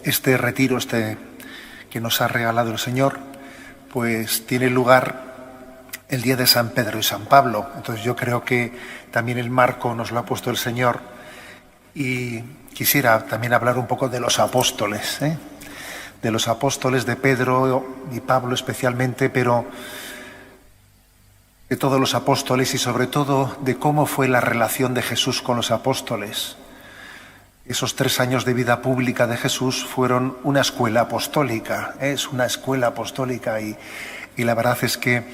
Este retiro, que nos ha regalado el Señor, pues tiene lugar el día de San Pedro y San Pablo. Entonces yo creo que también el marco nos lo ha puesto el Señor, y quisiera también hablar un poco de los apóstoles, de los apóstoles, de Pedro y Pablo especialmente, pero de todos los apóstoles, y sobre todo de cómo fue la relación de Jesús con los apóstoles. Esos 3 años de vida pública de Jesús fueron una escuela apostólica, es una escuela apostólica, y la verdad es que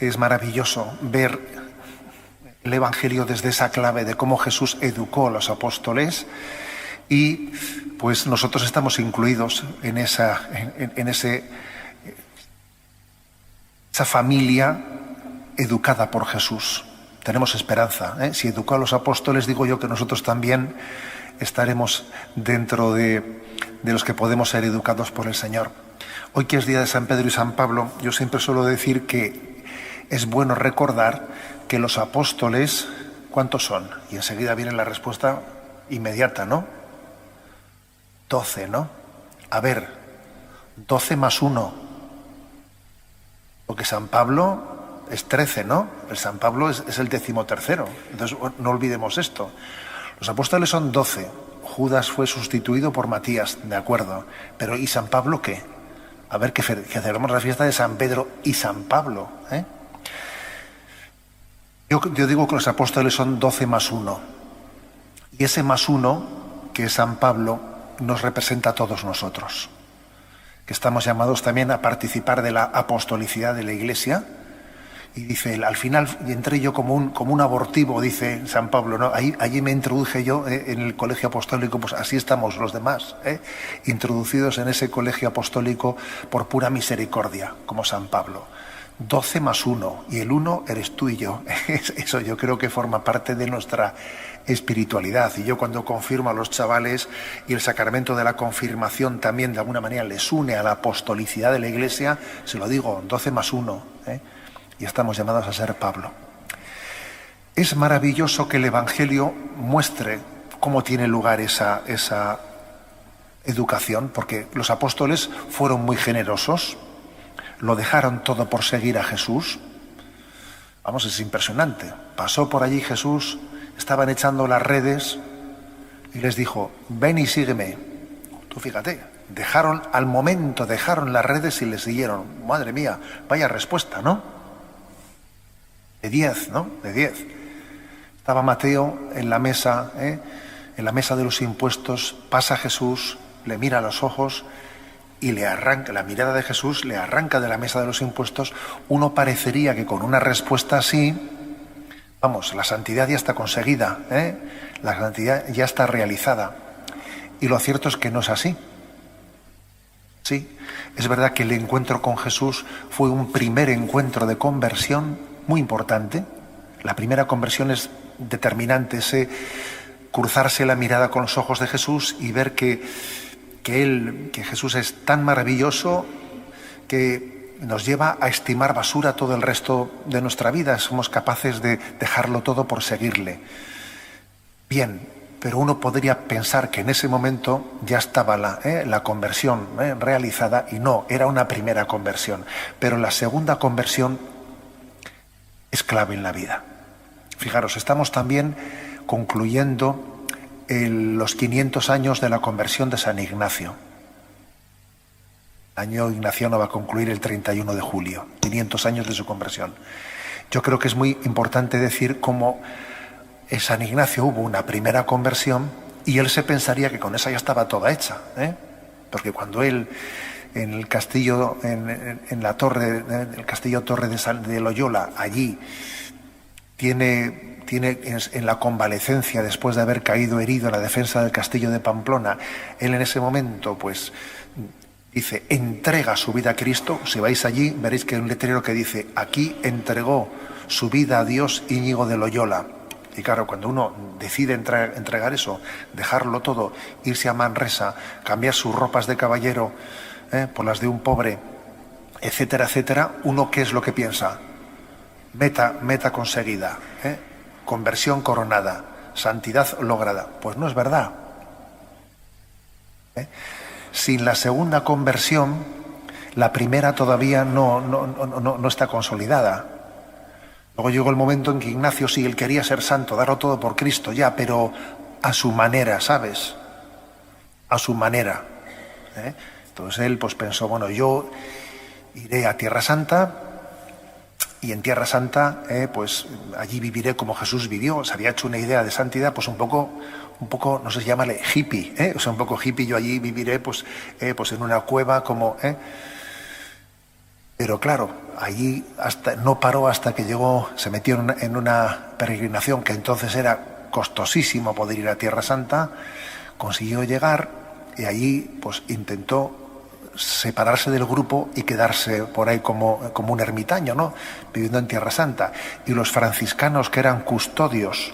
es maravilloso ver el Evangelio desde esa clave de cómo Jesús educó a los apóstoles, y pues nosotros estamos incluidos en esa familia educada por Jesús. Tenemos esperanza, Si educó a los apóstoles, digo yo que nosotros también estaremos dentro de los que podemos ser educados por el Señor. Hoy, que es día de San Pedro y San Pablo, yo siempre suelo decir que es bueno recordar que los apóstoles, ¿cuántos son? Y enseguida viene la respuesta inmediata, ¿no? 12, ¿no? A ver, 12 más 1. Porque San Pablo es 13, ¿no? El San Pablo es el 13º. Entonces, no olvidemos esto. Los apóstoles son 12. Judas fue sustituido por Matías, de acuerdo. Pero ¿y San Pablo qué? A ver, que celebramos la fiesta de San Pedro y San Pablo, Yo digo que los apóstoles son 12 más 1. Y ese más 1, que es San Pablo, nos representa a todos nosotros, que estamos llamados también a participar de la apostolicidad de la Iglesia. Y dice él, al final entré yo como un abortivo, dice San Pablo, ¿no? Allí me introduje yo en el colegio apostólico. Pues así estamos los demás, introducidos en ese colegio apostólico por pura misericordia, como San Pablo. 12 más 1, y el 1 eres tú y yo. Eso yo creo que forma parte de nuestra espiritualidad. Y yo, cuando confirmo a los chavales, y el sacramento de la confirmación también de alguna manera les une a la apostolicidad de la Iglesia, se lo digo, 12 más 1, y estamos llamados a ser Pablo. Es maravilloso que el Evangelio muestre cómo tiene lugar esa educación, porque los apóstoles fueron muy generosos, lo dejaron todo por seguir a Jesús. Vamos, es impresionante. Pasó por allí Jesús, estaban echando las redes y les dijo, ven y sígueme. Tú fíjate, dejaron las redes y le siguieron. Madre mía, vaya respuesta, ¿no? De 10, ¿no? De 10. Estaba Mateo en la mesa, en la mesa de los impuestos. Pasa Jesús, le mira a los ojos y le arranca, la mirada de Jesús le arranca de la mesa de los impuestos. Uno parecería que con una respuesta así, vamos, la santidad ya está conseguida, la santidad ya está realizada. Y lo cierto es que no es así. Sí, es verdad que el encuentro con Jesús fue un primer encuentro de conversión muy importante. La primera conversión es determinante, ese cruzarse la mirada con los ojos de Jesús y ver que Jesús es tan maravilloso que nos lleva a estimar basura todo el resto de nuestra vida. Somos capaces de dejarlo todo por seguirle. Bien, pero uno podría pensar que en ese momento ya estaba la conversión realizada, y no, era una primera conversión. Pero la segunda conversión es clave en la vida. Fijaros, estamos también concluyendo los 500 años de la conversión de San Ignacio. El año ignaciano va a concluir el 31 de julio, 500 años de su conversión. Yo creo que es muy importante decir cómo en San Ignacio hubo una primera conversión y él se pensaría que con esa ya estaba toda hecha, porque cuando él en el castillo, en la torre, el castillo Torre de Loyola, allí tiene en la convalecencia, después de haber caído herido en la defensa del castillo de Pamplona, él en ese momento pues dice, entrega su vida a Cristo. Si vais allí veréis que hay un letrero que dice, aquí entregó su vida a Dios Íñigo de Loyola. Y claro, cuando uno decide entregar eso, dejarlo todo, irse a Manresa, cambiar sus ropas de caballero por las de un pobre, etcétera, etcétera, uno, ¿qué es lo que piensa? Meta conseguida, conversión coronada, santidad lograda. Pues no es verdad. sin la segunda conversión, la primera todavía no está consolidada. Luego llegó el momento en que Ignacio, sí, él quería ser santo, darlo todo por Cristo ya, pero a su manera, ¿sabes? A su manera. Entonces él pues pensó, bueno, yo iré a Tierra Santa y en Tierra Santa pues allí viviré como Jesús vivió. Se había hecho una idea de santidad pues un poco, no sé, llámale hippie, o sea, un poco hippie. Yo allí viviré pues en una cueva como... Pero claro, allí no paró hasta que llegó, se metió en una peregrinación que entonces era costosísimo poder ir a Tierra Santa, consiguió llegar y allí pues intentó separarse del grupo y quedarse por ahí como un ermitaño, ¿no? Viviendo en Tierra Santa. Y los franciscanos, que eran custodios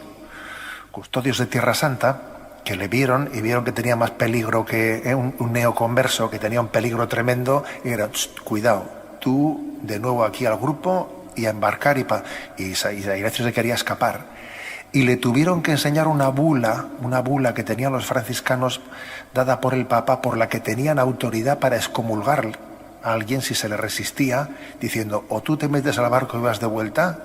de Tierra Santa, que le vieron y vieron que tenía más peligro que un neoconverso, que tenía un peligro tremendo, y era, cuidado, tú de nuevo aquí al grupo y a embarcar, y Ignacio se quería escapar. Y le tuvieron que enseñar una bula que tenían los franciscanos, dada por el Papa, por la que tenían autoridad para excomulgar a alguien si se le resistía, diciendo, o tú te metes al barco y vas de vuelta,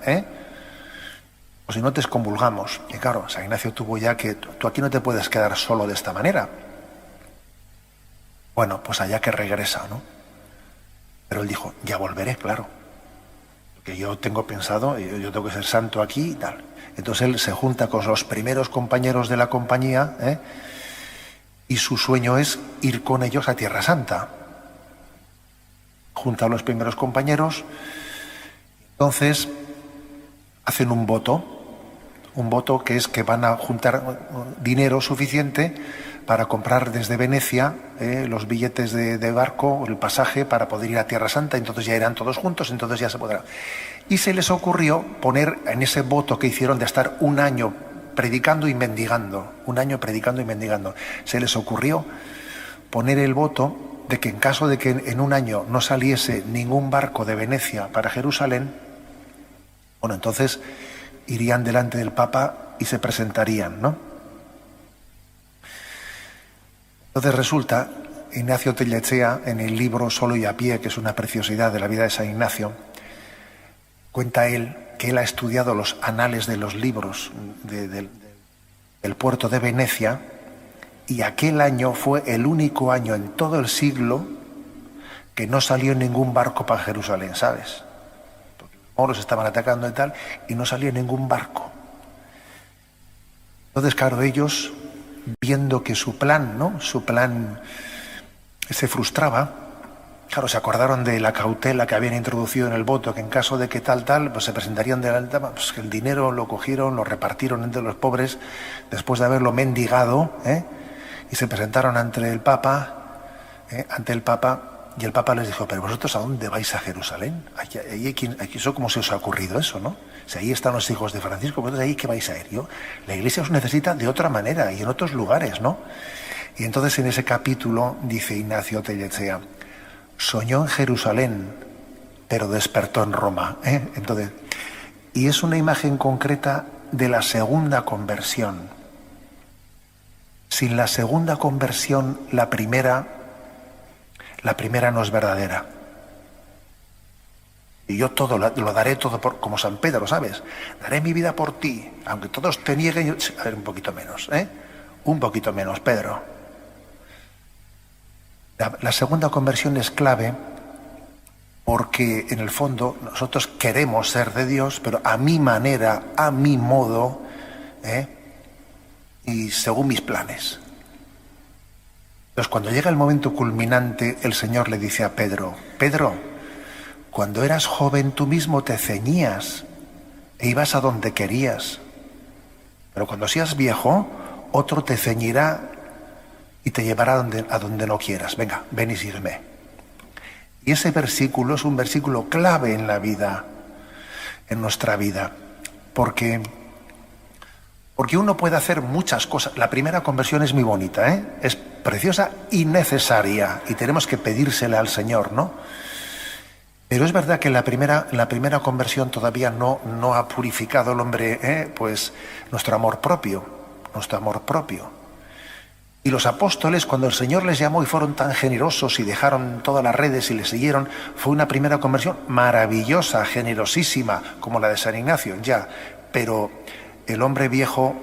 o si no te excomulgamos. Y claro, San Ignacio tuvo ya que, tú aquí no te puedes quedar solo de esta manera. Bueno, pues allá que regresa, ¿no? Pero él dijo, ya volveré, claro. Que yo tengo pensado, yo tengo que ser santo aquí y tal. Entonces él se junta con los primeros compañeros de la compañía, y su sueño es ir con ellos a Tierra Santa. Junta a los primeros compañeros, entonces hacen un voto que es que van a juntar dinero suficiente para comprar desde Venecia los billetes de barco, el pasaje para poder ir a Tierra Santa. Entonces ya irán todos juntos, entonces ya se podrá. Y se les ocurrió poner en ese voto que hicieron de estar un año predicando y mendigando, se les ocurrió poner el voto de que en caso de que en un año no saliese ningún barco de Venecia para Jerusalén, bueno, entonces irían delante del Papa y se presentarían, ¿no? Entonces resulta, Ignacio Tellechea, en el libro Solo y a pie, que es una preciosidad de la vida de San Ignacio, cuenta él que él ha estudiado los anales de los libros del puerto de Venecia, y aquel año fue el único año en todo el siglo que no salió ningún barco para Jerusalén, ¿sabes? Porque los moros estaban atacando y tal, y no salió ningún barco. Entonces, claro, ellos, viendo que su plan se frustraba, claro, se acordaron de la cautela que habían introducido en el voto, que en caso de que tal, pues se presentarían delante, pues que el dinero lo cogieron, lo repartieron entre los pobres, después de haberlo mendigado, y se presentaron ante el Papa, y el Papa les dijo, pero vosotros ¿a dónde vais? A Jerusalén. Aquí eso, ¿cómo se os ha ocurrido eso, no? Si ahí están los hijos de Francisco, vosotros ahí ¿qué vais a ir? La Iglesia os necesita de otra manera y en otros lugares, ¿no? Y entonces en ese capítulo dice Ignacio Tellechea, soñó en Jerusalén, pero despertó en Roma. Entonces, y es una imagen concreta de la segunda conversión. Sin la segunda conversión, la primera no es verdadera. Y yo todo lo daré todo como San Pedro, ¿sabes? Daré mi vida por ti, aunque todos te nieguen. A ver, un poquito menos, un poquito menos, Pedro. La segunda conversión es clave porque en el fondo nosotros queremos ser de Dios, pero a mi manera, a mi modo, y según mis planes. Entonces, cuando llega el momento culminante, el Señor le dice a Pedro, Pedro, cuando eras joven tú mismo te ceñías e ibas a donde querías, pero cuando seas viejo, otro te ceñirá y te llevará a donde no quieras. Venga, ven y sígueme. Y ese versículo es un versículo clave en la vida, en nuestra vida, porque uno puede hacer muchas cosas. La primera conversión es muy bonita, es preciosa y necesaria, y tenemos que pedírsela al Señor, ¿no? Pero es verdad que la primera conversión todavía no ha purificado el hombre, pues nuestro amor propio. Y los apóstoles, cuando el Señor les llamó y fueron tan generosos y dejaron todas las redes y le siguieron, fue una primera conversión maravillosa, generosísima, como la de San Ignacio, ya. Pero el hombre viejo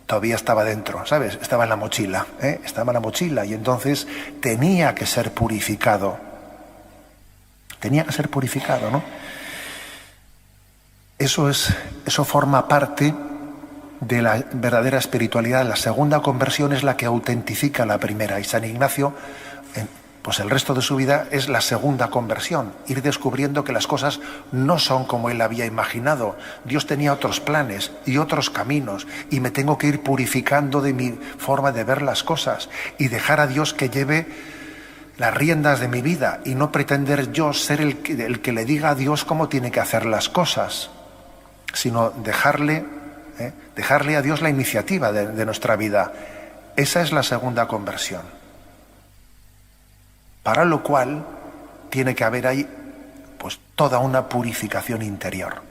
todavía estaba dentro, ¿sabes? Estaba en la mochila, estaba en la mochila, y entonces tenía que ser purificado. Tenía que ser purificado, ¿no? Eso forma parte de la verdadera espiritualidad. La segunda conversión es la que autentifica la primera, y San Ignacio, pues el resto de su vida es la segunda conversión, ir descubriendo que las cosas no son como él había imaginado. Dios tenía otros planes y otros caminos, y me tengo que ir purificando de mi forma de ver las cosas y dejar a Dios que lleve las riendas de mi vida, y no pretender yo ser el que le diga a Dios cómo tiene que hacer las cosas, sino dejarle a Dios la iniciativa de nuestra vida. Esa es la segunda conversión. Para lo cual tiene que haber ahí pues toda una purificación interior.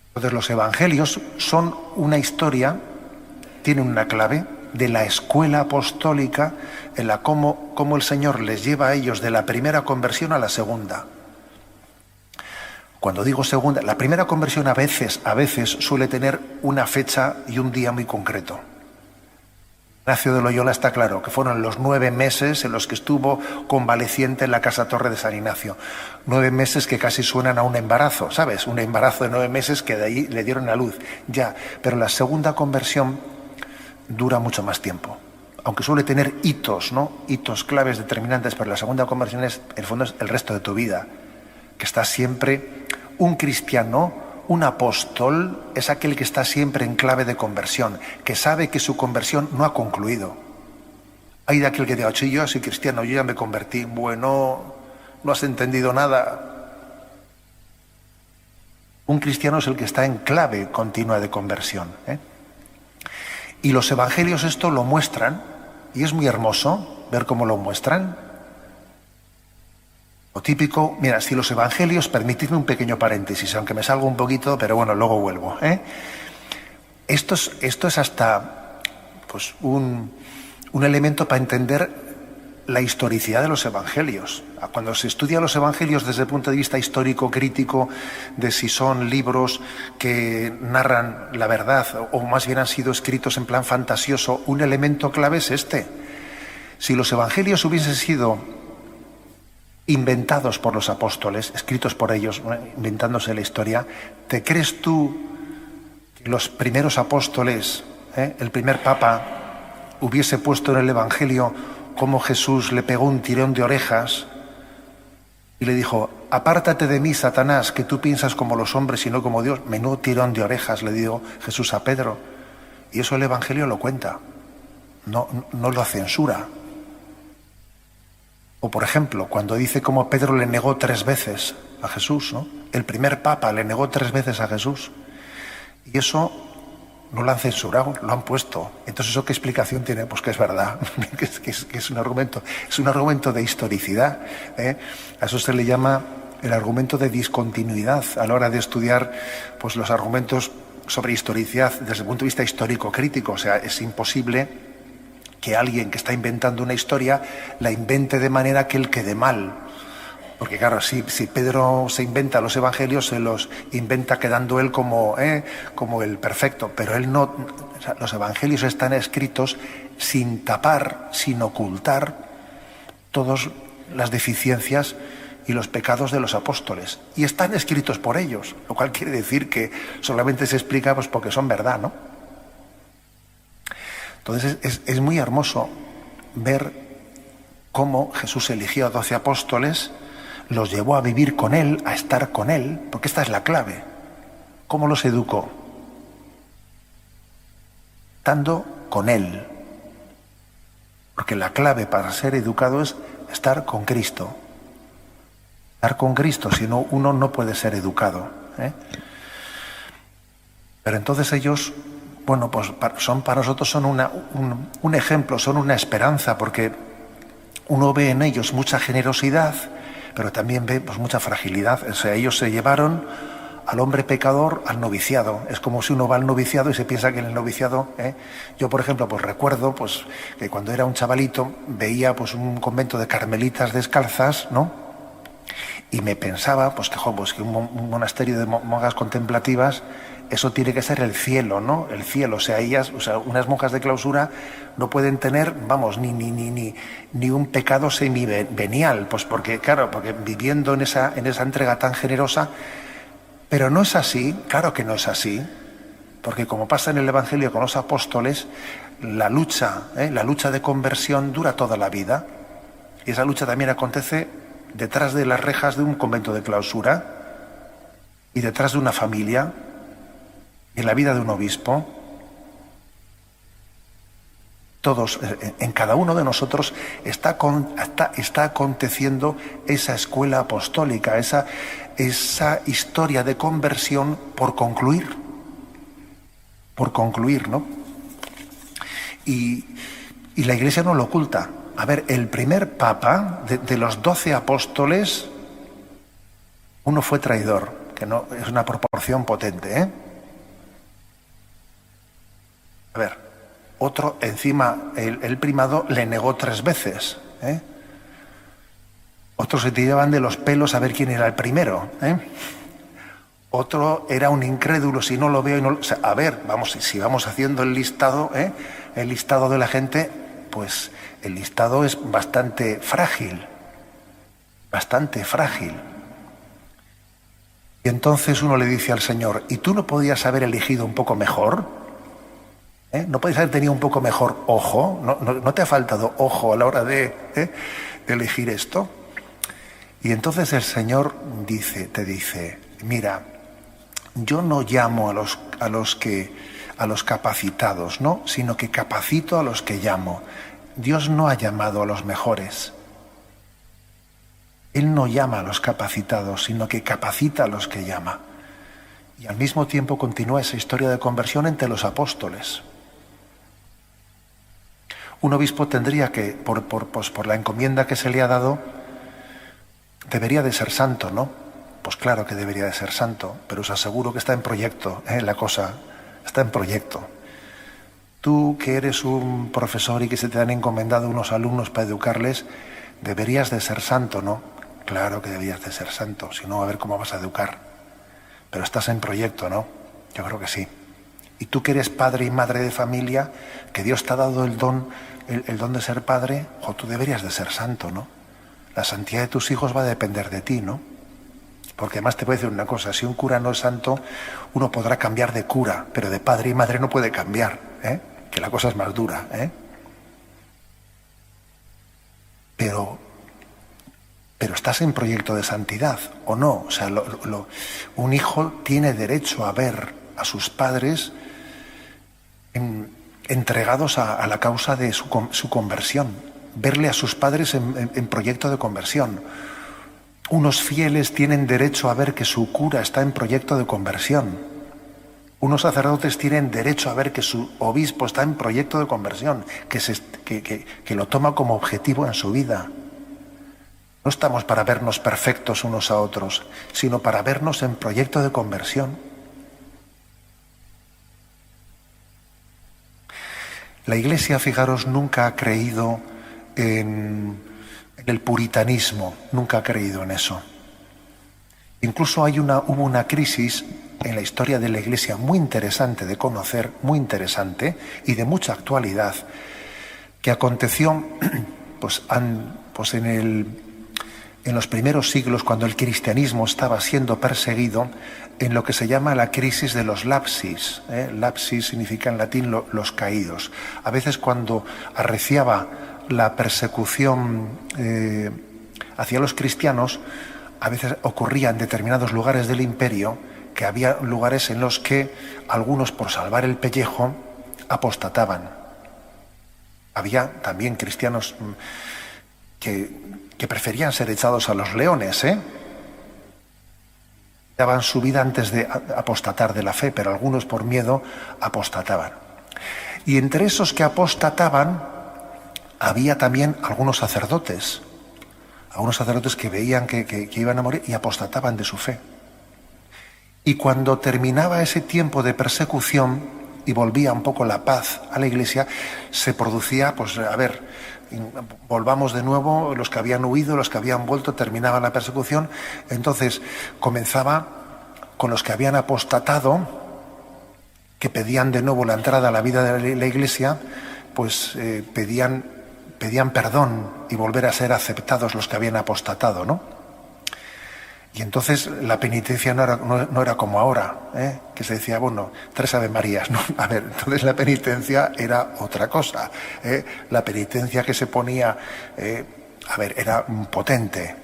Entonces los evangelios son una historia, tienen una clave de la escuela apostólica en la cómo el Señor les lleva a ellos de la primera conversión a la segunda. Cuando digo segunda, la primera conversión a veces suele tener una fecha y un día muy concreto. Ignacio de Loyola está claro que fueron los 9 meses en los que estuvo convaleciente en la Casa Torre de San Ignacio. 9 meses que casi suenan a un embarazo, ¿sabes? Un embarazo de 9 meses que de ahí le dieron a luz. Ya, pero la segunda conversión dura mucho más tiempo. Aunque suele tener hitos, ¿no? Hitos claves determinantes, pero la segunda conversión es, en el fondo, es el resto de tu vida. Que está siempre un cristiano. Un apóstol es aquel que está siempre en clave de conversión, que sabe que su conversión no ha concluido. Hay de aquel que diga, sí, yo soy cristiano, yo ya me convertí. Bueno, no has entendido nada. Un cristiano es el que está en clave continua de conversión. Y los evangelios esto lo muestran, y es muy hermoso ver cómo lo muestran. Lo típico, mira, si los evangelios, permitidme un pequeño paréntesis, aunque me salgo un poquito, pero bueno, luego vuelvo. Esto es hasta pues un elemento para entender la historicidad de los evangelios. Cuando se estudia los evangelios desde el punto de vista histórico, crítico, de si son libros que narran la verdad o más bien han sido escritos en plan fantasioso, un elemento clave es este. Si los evangelios hubiesen sido inventados por los apóstoles, escritos por ellos, inventándose la historia, ¿te crees tú que los primeros apóstoles, el primer papa, hubiese puesto en el Evangelio cómo Jesús le pegó un tirón de orejas y le dijo, apártate de mí, Satanás, que tú piensas como los hombres y no como Dios? Menudo tirón de orejas le dio Jesús a Pedro. Y eso el Evangelio lo cuenta, no lo censura. O por ejemplo, cuando dice cómo Pedro le negó 3 veces a Jesús, ¿no? El primer papa le negó 3 veces a Jesús. Y eso no lo han censurado, lo han puesto. Entonces, ¿eso qué explicación tiene? Pues que es verdad, que es un argumento de historicidad. A eso se le llama el argumento de discontinuidad a la hora de estudiar pues, los argumentos sobre historicidad desde el punto de vista histórico-crítico. O sea, es imposible que alguien que está inventando una historia la invente de manera que él quede mal. Porque claro, si Pedro se inventa los evangelios, se los inventa quedando él como el perfecto. Pero él no. O sea, los evangelios están escritos sin tapar, sin ocultar todas las deficiencias y los pecados de los apóstoles. Y están escritos por ellos, lo cual quiere decir que solamente se explica pues, porque son verdad, ¿no? Entonces es muy hermoso ver cómo Jesús eligió a 12 apóstoles, los llevó a vivir con él, a estar con él, porque esta es la clave. ¿Cómo los educó? Estando con él. Porque la clave para ser educado es estar con Cristo. Estar con Cristo, si no, uno no puede ser educado. Pero entonces ellos, bueno, pues para nosotros son un ejemplo, son una esperanza, porque uno ve en ellos mucha generosidad, pero también ve pues, mucha fragilidad. O sea, ellos se llevaron al hombre pecador al noviciado. Es como si uno va al noviciado y se piensa que en el noviciado... Yo, por ejemplo, pues recuerdo pues, que cuando era un chavalito veía pues, un convento de carmelitas descalzas, ¿no? Y me pensaba pues, que un monasterio de monjas contemplativas, eso tiene que ser el cielo, ¿no? El cielo. O sea, unas monjas de clausura no pueden tener, vamos, ni un pecado semivenial, pues porque viviendo en esa entrega tan generosa. Pero no es así, claro que no es así, porque como pasa en el Evangelio con los apóstoles, la lucha de conversión dura toda la vida. Y esa lucha también acontece detrás de las rejas de un convento de clausura y detrás de una familia, en la vida de un obispo. Todos, en cada uno de nosotros está aconteciendo esa escuela apostólica, esa historia de conversión por concluir, ¿no? Y la Iglesia no lo oculta. A ver, el primer papa de los 12 apóstoles, uno fue traidor, que no es una proporción potente, ¿eh? A ver, otro encima, el primado le negó 3 veces, ¿eh? Otros se tiraban de los pelos a ver quién era el primero, ¿eh? Otro era un incrédulo, si no lo veo y no... O sea, a ver, si vamos haciendo el listado, el listado de la gente, pues el listado es bastante frágil. Y entonces uno le dice al Señor, ¿y tú no podías haber elegido un poco mejor? ¿No podías haber tenido un poco mejor ojo? ¿No te ha faltado ojo a la hora de elegir esto? Y entonces el Señor te dice, mira, yo no llamo a los capacitados, ¿no? Sino que capacito a los que llamo. Dios no ha llamado a los mejores. Él no llama a los capacitados, sino que capacita a los que llama. Y al mismo tiempo continúa esa historia de conversión entre los apóstoles. Un obispo tendría que, por la encomienda que se le ha dado, debería de ser santo, ¿no? Pues claro que debería de ser santo, pero os aseguro que está en proyecto, la cosa está en proyecto. Tú que eres un profesor y que se te han encomendado unos alumnos para educarles, deberías de ser santo, ¿no? Claro que deberías de ser santo, si no, a ver cómo vas a educar. Pero estás en proyecto, ¿no? Yo creo que sí. Y tú que eres padre y madre de familia, que Dios te ha dado el don de ser padre, tú deberías de ser santo, ¿no? La santidad de tus hijos va a depender de ti, ¿no? Porque además te voy a decir una cosa, si un cura no es santo, uno podrá cambiar de cura, pero de padre y madre no puede cambiar, que la cosa es más dura, Pero estás en proyecto de santidad, ¿o no? O sea, un hijo tiene derecho a ver a sus padres entregados a la causa de su conversión, verle a sus padres en proyecto de conversión. Unos fieles tienen derecho a ver que su cura está en proyecto de conversión. Unos sacerdotes tienen derecho a ver que su obispo está en proyecto de conversión, que lo toma como objetivo en su vida. No estamos para vernos perfectos unos a otros, sino para vernos en proyecto de conversión. La Iglesia, fijaros, nunca ha creído en el puritanismo, nunca ha creído en eso. Incluso hubo una crisis en la historia de la Iglesia muy interesante de conocer, muy interesante y de mucha actualidad, que aconteció en los primeros siglos, cuando el cristianismo estaba siendo perseguido, en lo que se llama la crisis de los lapsis. Lapsis significa en latín los caídos. A veces cuando arreciaba la persecución hacia los cristianos, a veces ocurría en determinados lugares del imperio que había lugares en los que algunos, por salvar el pellejo, apostataban. Había también cristianos que preferían ser echados a los leones, daban su vida antes de apostatar de la fe, pero algunos por miedo apostataban. Y entre esos que apostataban había también algunos sacerdotes que veían que iban a morir y apostataban de su fe. Y cuando terminaba ese tiempo de persecución y volvía un poco la paz a la Iglesia, se producía, pues a ver, volvamos de nuevo, los que habían huido, los que habían vuelto, terminaba la persecución, entonces comenzaba con los que habían apostatado, que pedían de nuevo la entrada a la vida de la Iglesia, pues pedían perdón y volver a ser aceptados los que habían apostatado, ¿no? Y entonces la penitencia no era como ahora, que se decía, bueno, 3 Ave Marías, ¿no? A ver, entonces la penitencia era otra cosa. La penitencia que se ponía, era potente.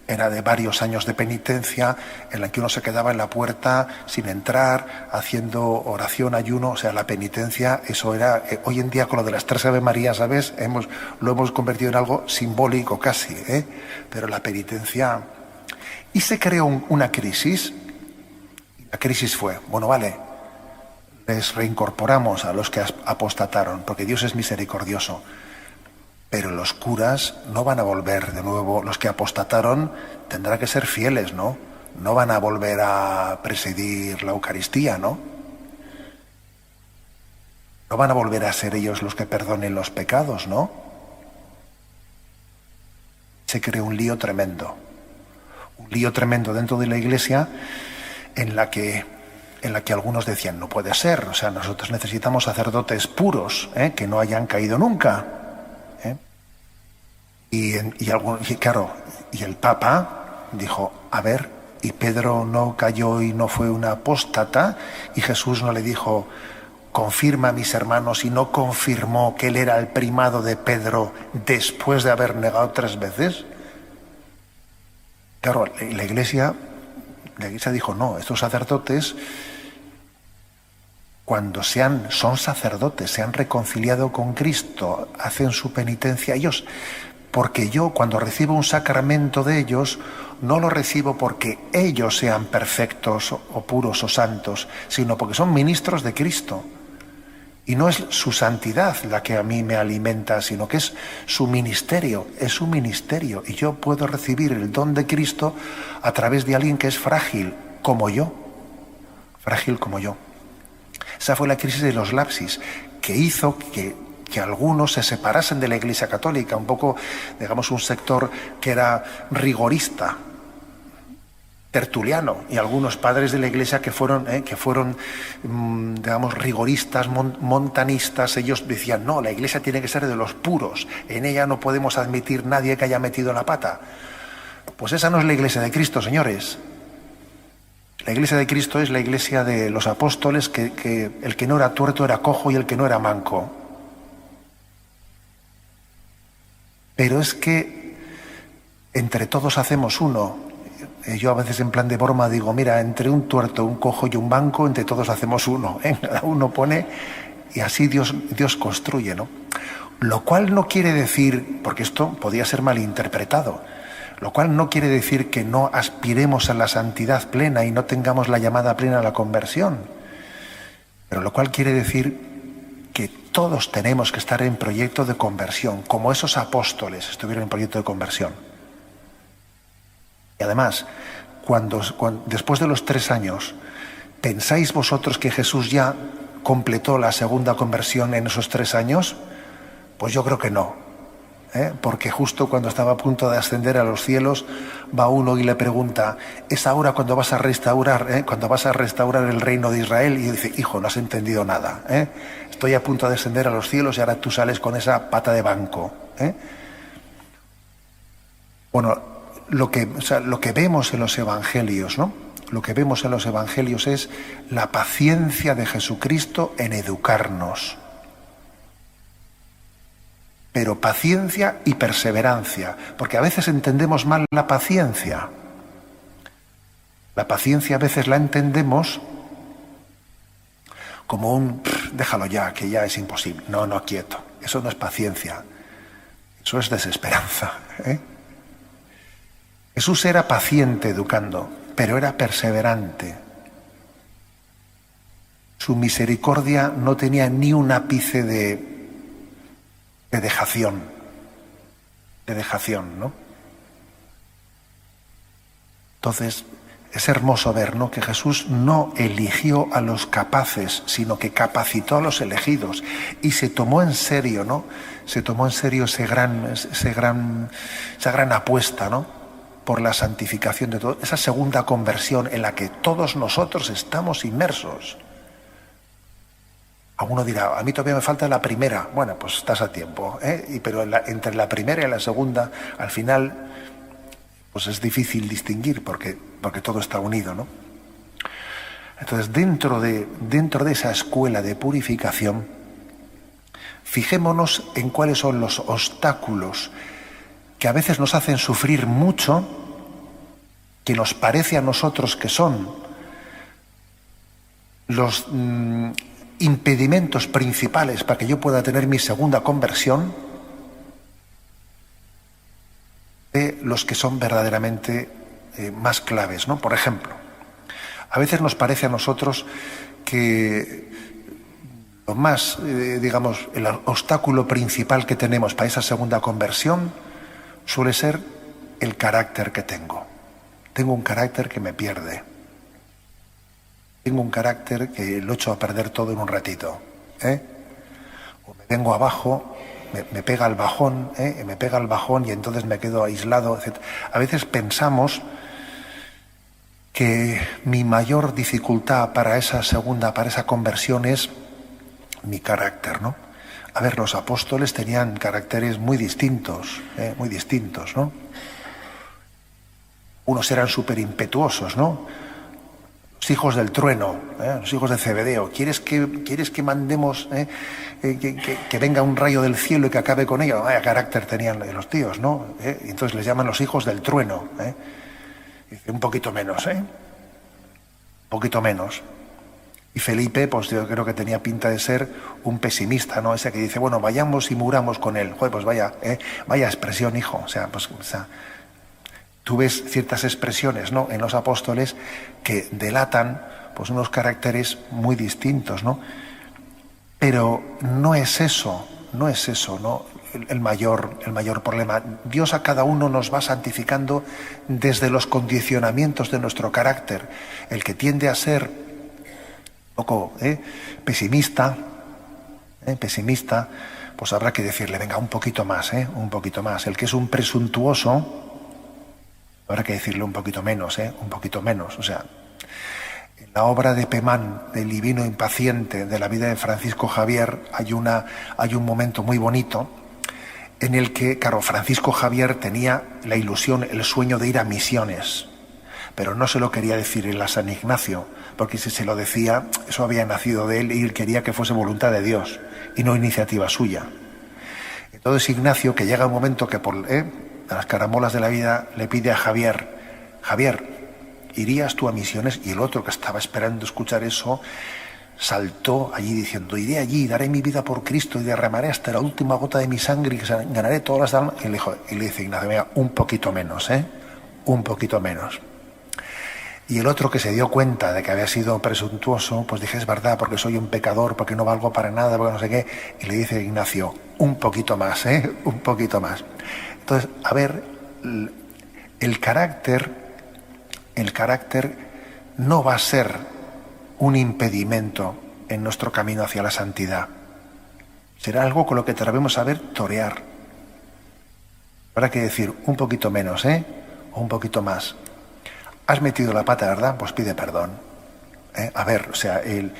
Era de varios años de penitencia en la que uno se quedaba en la puerta sin entrar, haciendo oración, ayuno. O sea, la penitencia, eso era, hoy en día con lo de las 3 Ave Marías, ¿sabes? Lo hemos convertido en algo simbólico casi, pero la penitencia... Y se creó una crisis. La crisis fue, bueno, vale, les reincorporamos a los que apostataron, porque Dios es misericordioso. Pero los curas no van a volver de nuevo. Los que apostataron tendrán que ser fieles, ¿no? No van a volver a presidir la Eucaristía, ¿no? No van a volver a ser ellos los que perdonen los pecados, ¿no? Se creó un lío tremendo dentro de la Iglesia en la que algunos decían, no puede ser, o sea, nosotros necesitamos sacerdotes puros, que no hayan caído nunca. Y el Papa dijo, a ver, y Pedro no cayó y no fue una apóstata, y Jesús no le dijo, confirma a mis hermanos, y no confirmó que él era el primado de Pedro después de haber negado 3 veces. Claro, la Iglesia dijo, no, estos sacerdotes, cuando son sacerdotes, se han reconciliado con Cristo, hacen su penitencia ellos, porque yo cuando recibo un sacramento de ellos, no lo recibo porque ellos sean perfectos o puros o santos, sino porque son ministros de Cristo. Y no es su santidad la que a mí me alimenta, sino que es su ministerio, y yo puedo recibir el don de Cristo a través de alguien que es frágil como yo. Esa fue la crisis de los lapsis, que hizo que algunos se separasen de la Iglesia Católica, un poco, digamos, un sector que era rigorista, tertuliano, y algunos padres de la Iglesia que fueron, digamos, rigoristas, montanistas. Ellos decían, no, la Iglesia tiene que ser de los puros, en ella no podemos admitir nadie que haya metido la pata. Pues esa no es la Iglesia de Cristo, señores. La Iglesia de Cristo es la Iglesia de los apóstoles, que el que no era tuerto era cojo y el que no era manco. Pero es que entre todos hacemos uno. Yo a veces en plan de broma digo, mira, entre un tuerto, un cojo y un manco, entre todos hacemos uno. Cada uno pone y así Dios construye, ¿no? Lo cual no quiere decir, porque esto podía ser malinterpretado, lo cual no quiere decir que no aspiremos a la santidad plena y no tengamos la llamada plena a la conversión. Pero lo cual quiere decir que todos tenemos que estar en proyecto de conversión, como esos apóstoles estuvieron en proyecto de conversión. Y además, después de los 3 años, ¿pensáis vosotros que Jesús ya completó la segunda conversión en esos 3 años? Pues yo creo que no. Porque justo cuando estaba a punto de ascender a los cielos, va uno y le pregunta, ¿es ahora cuando vas a restaurar el reino de Israel? Y dice, hijo, no has entendido nada. Estoy a punto de ascender a los cielos y ahora tú sales con esa pata de banco. Bueno, lo que vemos en los evangelios, ¿no? Lo que vemos en los evangelios es la paciencia de Jesucristo en educarnos. Pero paciencia y perseverancia, porque a veces entendemos mal la paciencia. La paciencia a veces la entendemos como déjalo ya, que ya es imposible. No, quieto. Eso no es paciencia. Eso es desesperanza. Jesús era paciente educando, pero era perseverante. Su misericordia no tenía ni un ápice de dejación, ¿no? Entonces, Es hermoso ver, ¿no?, que Jesús no eligió a los capaces, sino que capacitó a los elegidos y se tomó en serio, ¿no? Se tomó en serio esa gran apuesta, ¿no?, por la santificación de todo, esa segunda conversión en la que todos nosotros estamos inmersos. Alguno dirá, a mí todavía me falta la primera. Bueno, pues estás a tiempo, ¿eh? Pero entre la primera y la segunda, al final, pues es difícil distinguir porque todo está unido, ¿no? Entonces, dentro de esa escuela de purificación, fijémonos en cuáles son los obstáculos que a veces nos hacen sufrir mucho, que nos parece a nosotros que son los impedimentos principales para que yo pueda tener mi segunda conversión, de los que son verdaderamente más claves, ¿no? Por ejemplo, a veces nos parece a nosotros que lo más, digamos, el obstáculo principal que tenemos para esa segunda conversión suele ser el carácter que tengo. Tengo un carácter que me pierde. Tengo un carácter que lo echo a perder todo en un ratito, O me vengo abajo, me pega el bajón, me pega el bajón y entonces me quedo aislado, etc. A veces pensamos que mi mayor dificultad para esa conversión es mi carácter, ¿no? A ver, los apóstoles tenían caracteres muy distintos, ¿no? Unos eran súper impetuosos, ¿no? Los hijos del trueno, los hijos de Zebedeo. ¿Quieres que mandemos que venga un rayo del cielo y que acabe con ello? Vaya carácter tenían los tíos, ¿no? Y entonces les llaman los hijos del trueno. Dice, un poquito menos, un poquito menos. Y Felipe, pues yo creo que tenía pinta de ser un pesimista, ¿no? Ese que dice, bueno, vayamos y muramos con él. Joder, pues vaya expresión, hijo. O sea, tú ves ciertas expresiones, ¿no?, en los apóstoles que delatan, pues, unos caracteres muy distintos, ¿no? Pero no es eso, ¿no? El mayor problema. Dios a cada uno nos va santificando desde los condicionamientos de nuestro carácter. El que tiende a ser un poco pesimista, pues habrá que decirle, venga, un poquito más. El que es un presuntuoso, habrá que decirle un poquito menos. O sea, en la obra de Pemán, del Divino Impaciente, de la vida de Francisco Javier, hay un momento muy bonito en el que, claro, Francisco Javier tenía la ilusión, el sueño de ir a misiones, pero no se lo quería decir a San Ignacio, porque si se lo decía, eso había nacido de él y él quería que fuese voluntad de Dios y no iniciativa suya. Entonces Ignacio, que llega un momento que por las caramolas de la vida le pide a Javier, ¿irías tú a misiones? Y el otro, que estaba esperando escuchar eso, saltó allí diciendo, iré allí, daré mi vida por Cristo y derramaré hasta la última gota de mi sangre y ganaré todas las almas. Y le dice Ignacio, venga, un poquito menos, un poquito menos. Y el otro, que se dio cuenta de que había sido presuntuoso, pues dije, es verdad, porque soy un pecador, porque no valgo para nada, porque no sé qué. Y le dice Ignacio, un poquito más, un poquito más. Entonces, a ver, el carácter no va a ser un impedimento en nuestro camino hacia la santidad. Será algo con lo que debemos saber torear. Habrá que decir un poquito menos, o un poquito más. Has metido la pata, ¿verdad? Pues pide perdón. A ver, o sea, el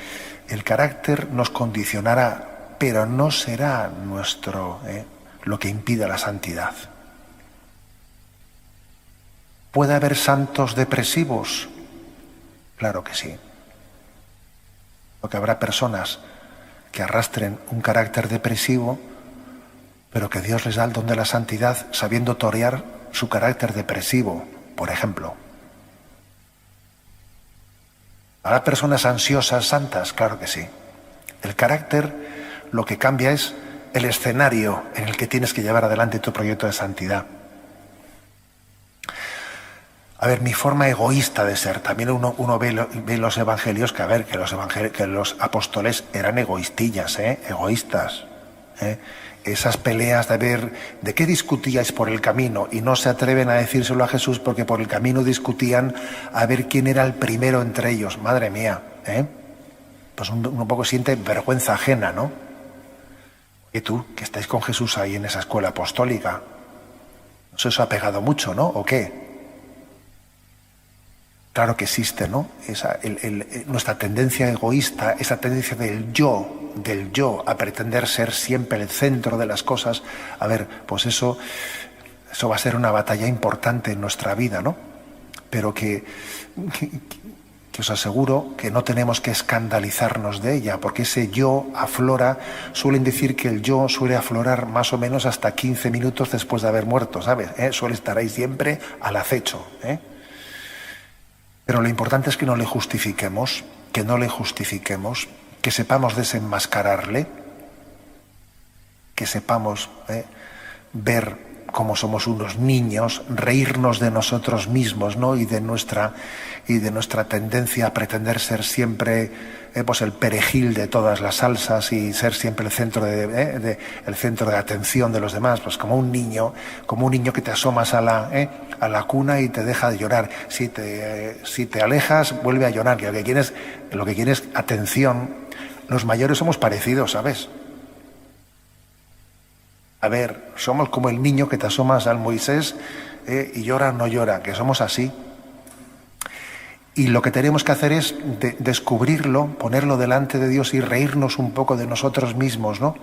carácter nos condicionará, pero no será lo que impida la santidad. ¿Puede haber santos depresivos? Claro que sí. Porque habrá personas que arrastren un carácter depresivo, pero que Dios les da el don de la santidad sabiendo torear su carácter depresivo, por ejemplo. ¿Habrá personas ansiosas santas? Claro que sí. El carácter lo que cambia es el escenario en el que tienes que llevar adelante tu proyecto de santidad. A ver, mi forma egoísta de ser. También uno ve los evangelios que los apóstoles eran egoístillas, egoístas. esas peleas de ver de qué discutíais por el camino y no se atreven a decírselo a Jesús porque por el camino discutían a ver quién era el primero entre ellos. Madre mía, pues un poco siente vergüenza ajena, ¿no? Y tú, que estáis con Jesús ahí en esa escuela apostólica, ¿no se os ha pegado mucho, no? ¿O qué? Claro que existe, ¿no? Nuestra tendencia egoísta, esa tendencia del yo, a pretender ser siempre el centro de las cosas. A ver, pues eso va a ser una batalla importante en nuestra vida, ¿no? Pero que os aseguro que no tenemos que escandalizarnos de ella, porque ese yo aflora, suelen decir que el yo suele aflorar más o menos hasta 15 minutos después de haber muerto, ¿sabes? Suele estar ahí siempre al acecho, Pero lo importante es que no le justifiquemos, que sepamos desenmascararle, que sepamos ver cómo somos unos niños, reírnos de nosotros mismos, ¿no? y de nuestra tendencia a pretender ser siempre pues el perejil de todas las salsas y ser siempre el centro el centro de atención de los demás, pues como un niño que te asomas a la cuna y te deja de llorar. Si te alejas, vuelve a llorar, que lo que quieres atención. Los mayores somos parecidos, ¿sabes? A ver, somos como el niño que te asomas al Moisés y llora o no llora, que somos así. Y lo que tenemos que hacer es descubrirlo, ponerlo delante de Dios y reírnos un poco de nosotros mismos, ¿no?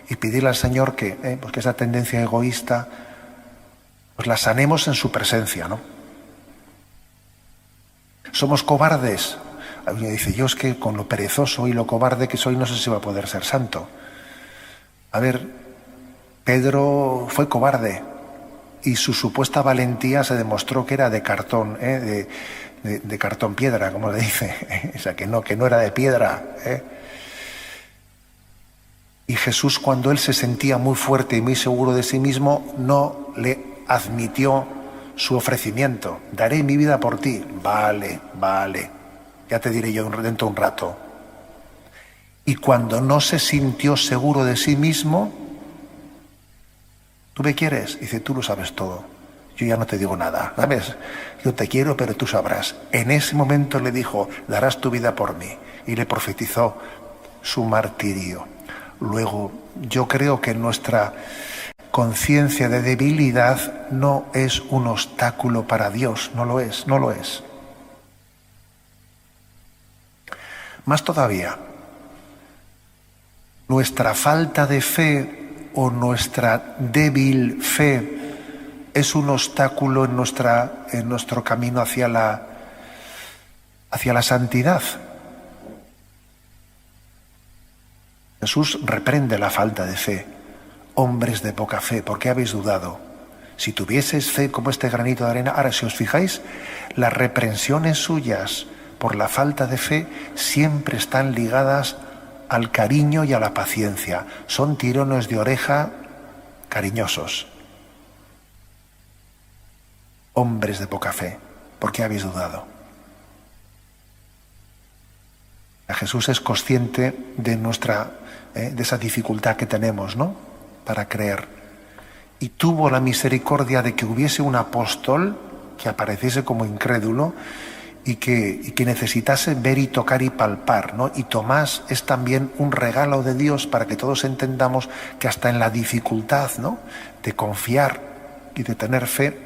Y pedirle al Señor que esa tendencia egoísta pues la sanemos en su presencia, ¿no? Somos cobardes. Alguien dice, yo es que con lo perezoso y lo cobarde que soy no sé si va a poder ser santo. A ver, Pedro fue cobarde y su supuesta valentía se demostró que era de cartón, de cartón piedra, como le dice, o sea, que no era de piedra. Y Jesús, cuando él se sentía muy fuerte y muy seguro de sí mismo, no le admitió su ofrecimiento. Daré mi vida por ti. Vale, ya te diré yo dentro de un rato. Y cuando no se sintió seguro de sí mismo, ¿tú me quieres? Dice, tú lo sabes todo. Yo ya no te digo nada, ¿sabes? Yo te quiero, pero tú sabrás. En ese momento le dijo, darás tu vida por mí. Y le profetizó su martirio. Luego, yo creo que nuestra conciencia de debilidad no es un obstáculo para Dios. No lo es. Más todavía, nuestra falta de fe o nuestra débil fe es un obstáculo en nuestro camino hacia la santidad. Jesús reprende la falta de fe. Hombres de poca fe, ¿por qué habéis dudado? Si tuvieseis fe como este granito de arena, ahora si os fijáis, las reprensiones suyas por la falta de fe siempre están ligadas al cariño y a la paciencia. Son tirones de oreja cariñosos. Hombres de poca fe, ¿por qué habéis dudado? Jesús es consciente de de esa dificultad que tenemos, ¿no?, para creer. Y tuvo la misericordia de que hubiese un apóstol que apareciese como incrédulo y que necesitase ver y tocar y palpar, ¿no? Y Tomás es también un regalo de Dios para que todos entendamos que hasta en la dificultad, ¿no?, de confiar y de tener fe,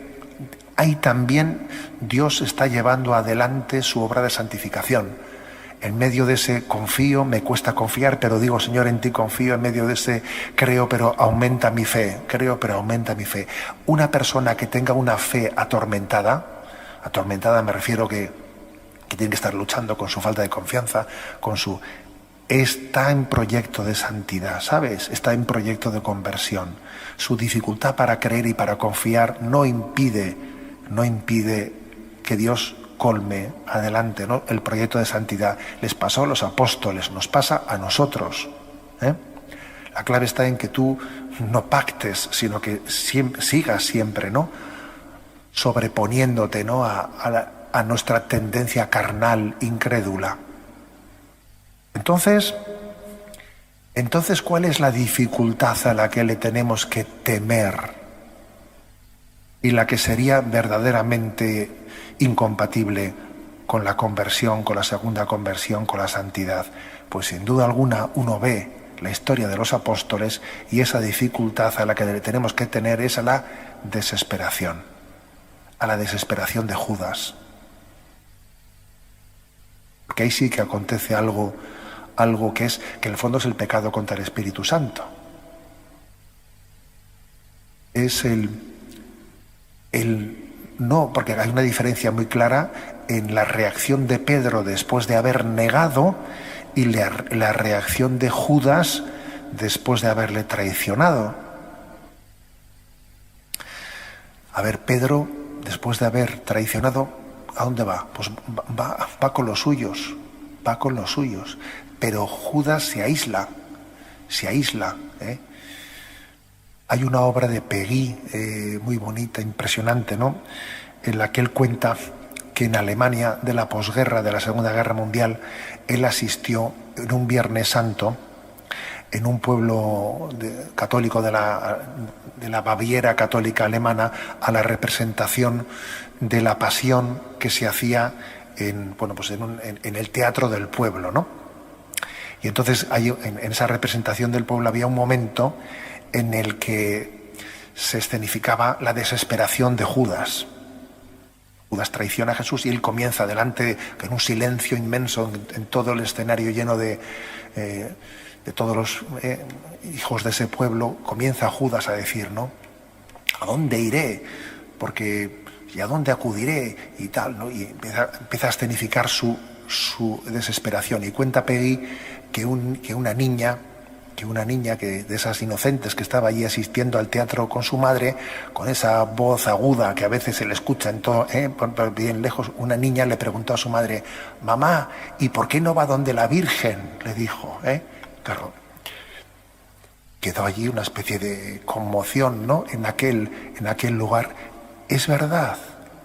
ahí también Dios está llevando adelante su obra de santificación. En medio de ese confío, me cuesta confiar, pero digo, Señor, en ti confío. En medio de ese creo, pero aumenta mi fe. Una persona que tenga una fe atormentada me refiero que tiene que estar luchando con su falta de confianza, está en proyecto de santidad, ¿sabes? Está en proyecto de conversión. Su dificultad para creer y para confiar no impide que Dios colme adelante, ¿no?, el proyecto de santidad. Les pasó a los apóstoles, nos pasa a nosotros. La clave está en que tú no pactes, sino que sigas siempre, ¿no?, sobreponiéndote, ¿no?, a nuestra tendencia carnal, incrédula. Entonces, Entonces, ¿cuál es la dificultad a la que le tenemos que temer y la que sería verdaderamente incompatible con la conversión, con la segunda conversión, con la santidad? Pues sin duda alguna uno ve la historia de los apóstoles y esa dificultad a la que le tenemos que tener es a la desesperación de Judas. Porque ahí sí que acontece algo que en el fondo es el pecado contra el Espíritu Santo. Es no, porque hay una diferencia muy clara en la reacción de Pedro después de haber negado y la reacción de Judas después de haberle traicionado. A ver, Pedro, después de haber traicionado, ¿a dónde va? Pues va con los suyos, pero Judas se aísla. Hay una obra de Peggy muy bonita, impresionante, ¿no?, en la que él cuenta que en Alemania de la posguerra, de la Segunda Guerra Mundial, él asistió en un Viernes Santo en un pueblo católico de la Baviera católica alemana a la representación de la Pasión que se hacía en el teatro del pueblo, ¿no? Y entonces en esa representación del pueblo había un momento en el que se escenificaba la desesperación de Judas. Judas traiciona a Jesús y él comienza delante, en un silencio inmenso, en todo el escenario lleno de todos los hijos de ese pueblo, comienza Judas a decir, ¿no?, ¿a dónde iré? ¿Y a dónde acudiré? Y tal, ¿no? Y empieza a escenificar su desesperación. Y cuenta Peggy que una niña que de esas inocentes que estaba allí asistiendo al teatro con su madre, con esa voz aguda que a veces se le escucha en todo, bien lejos, una niña le preguntó a su madre: mamá, ¿y por qué no va donde la Virgen? Le dijo, Claro, quedó allí una especie de conmoción, ¿no?, en aquel lugar. Es verdad,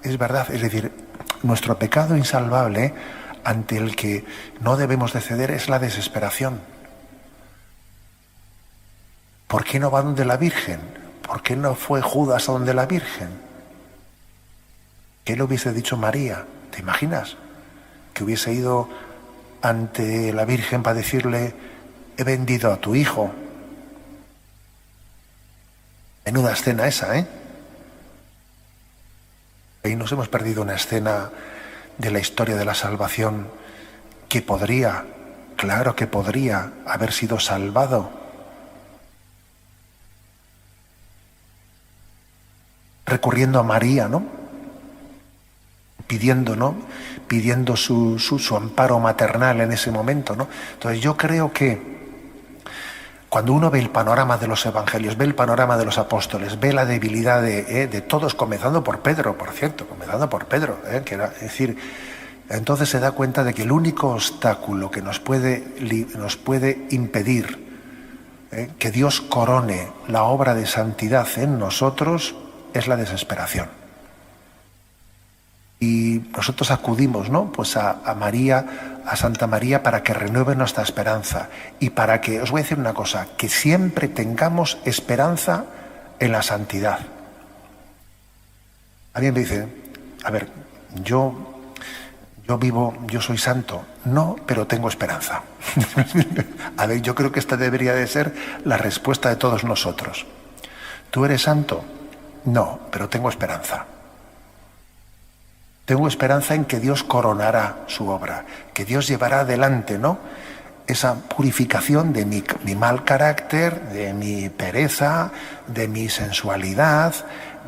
es decir, nuestro pecado insalvable ante el que no debemos de ceder es la desesperación. ¿Por qué no va donde la Virgen? ¿Por qué no fue Judas a donde la Virgen? ¿Qué le hubiese dicho María? ¿Te imaginas? Que hubiese ido ante la Virgen para decirle: he vendido a tu hijo. Menuda escena esa, Ahí nos hemos perdido una escena de la historia de la salvación que podría, claro que podría, haber sido salvado recurriendo a María, ¿no?, pidiendo su amparo maternal en ese momento, ¿no? Entonces yo creo que cuando uno ve el panorama de los evangelios, ve el panorama de los apóstoles, ve la debilidad de todos, comenzando por Pedro, por cierto, es decir, entonces se da cuenta de que el único obstáculo que nos puede impedir que Dios corone la obra de santidad en nosotros es la desesperación. Y nosotros acudimos, ¿no?, pues a María, a Santa María, para que renueve nuestra esperanza y para que, os voy a decir una cosa, que siempre tengamos esperanza en la santidad. Alguien me dice: a ver, yo soy santo. No, pero tengo esperanza. A ver, yo creo que esta debería de ser la respuesta de todos nosotros. ¿Tú eres santo? No, pero tengo esperanza. Tengo esperanza en que Dios coronará su obra, que Dios llevará adelante, ¿no?, esa purificación de mi mal carácter, de mi pereza, de mi sensualidad,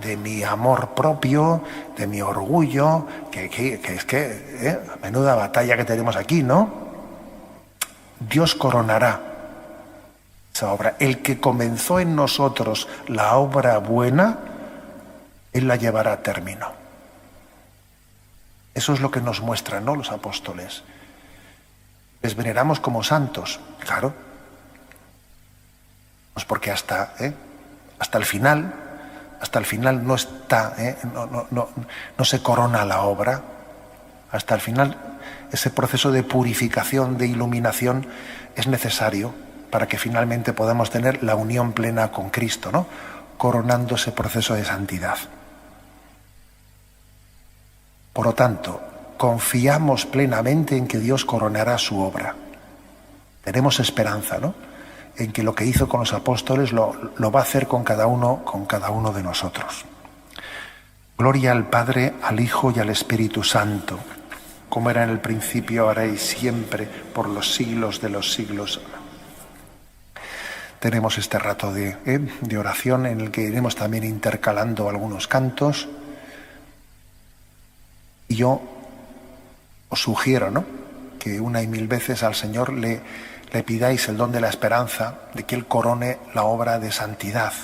de mi amor propio, de mi orgullo, que es que menuda batalla que tenemos aquí, ¿no? Dios coronará esa obra. El que comenzó en nosotros la obra buena, Él la llevará a término. Eso es lo que nos muestran, ¿no?, los apóstoles. Les veneramos como santos, claro. Pues porque hasta el final no está, no se corona la obra. Hasta el final ese proceso de purificación, de iluminación es necesario para que finalmente podamos tener la unión plena con Cristo, ¿no? Coronando ese proceso de santidad. Por lo tanto, confiamos plenamente en que Dios coronará su obra. Tenemos esperanza, ¿no? En que lo que hizo con los apóstoles lo va a hacer con cada uno de nosotros. Gloria al Padre, al Hijo y al Espíritu Santo, como era en el principio, ahora y siempre, por los siglos de los siglos. Tenemos este rato de oración en el que iremos también intercalando algunos cantos. Y yo os sugiero, ¿no?, que una y mil veces al Señor le pidáis el don de la esperanza de que Él corone la obra de santidad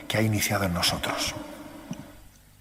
que ha iniciado en nosotros.